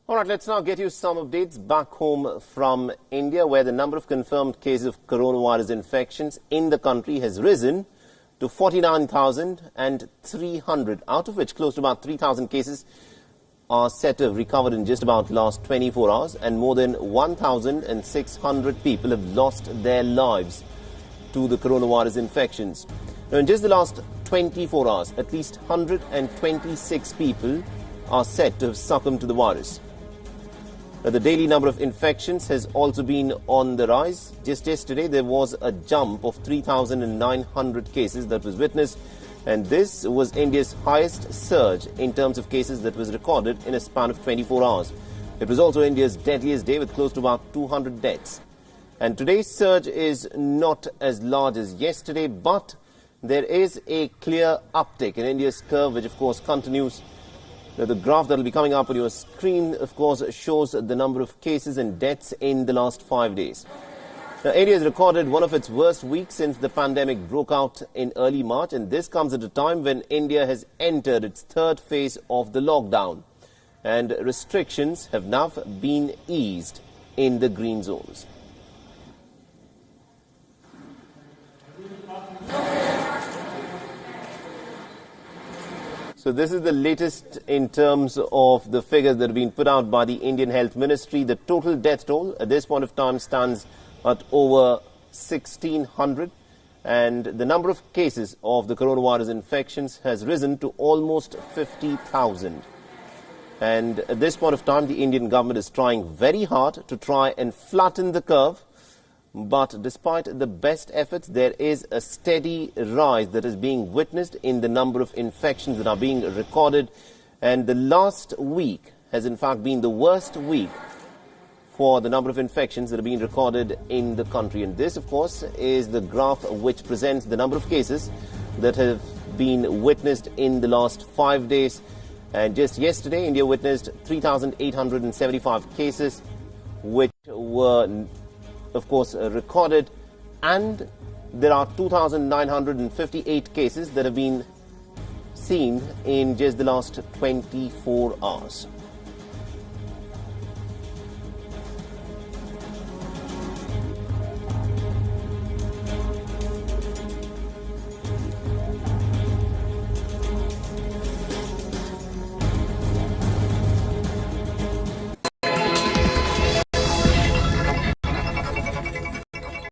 All right, let's now get you some updates back home from India, where the number of confirmed cases of coronavirus infections in the country has risen to 49,300, out of which close to about 3,000 cases are said to have recovered in just about the last 24 hours, and more than 1,600 people have lost their lives to the coronavirus infections. Now, in just the last 24 hours, at least 126 people are said to have succumbed to the virus. The daily number of infections has also been on the rise. Just yesterday, there was a jump of 3,900 cases that was witnessed, and this was India's highest surge in terms of cases that was recorded in a span of 24 hours. It was also India's deadliest day with close to about 200 deaths. And today's surge is not as large as yesterday, but there is a clear uptick in India's curve, which of course continues. The graph that will be coming up on your screen, of course, shows the number of cases and deaths in the last 5 days. Now, India has recorded one of its worst weeks since the pandemic broke out in early March, and this comes at a time when India has entered its third phase of the lockdown, and restrictions have now been eased in the green zones. So this is the latest in terms of the figures that have been put out by the Indian Health Ministry. The total death toll at this point of time stands at over 1,600, and the number of cases of the coronavirus infections has risen to almost 50,000. And at this point of time, the Indian government is trying very hard to try and flatten the curve. But despite the best efforts, there is a steady rise that is being witnessed in the number of infections that are being recorded. And the last week has in fact been the worst week for the number of infections that are being recorded in the country. And this, of course, is the graph which presents the number of cases that have been witnessed in the last 5 days. And just yesterday, India witnessed 3,875 cases, which were of course recorded, and there are 2,958 cases that have been seen in just the last 24 hours.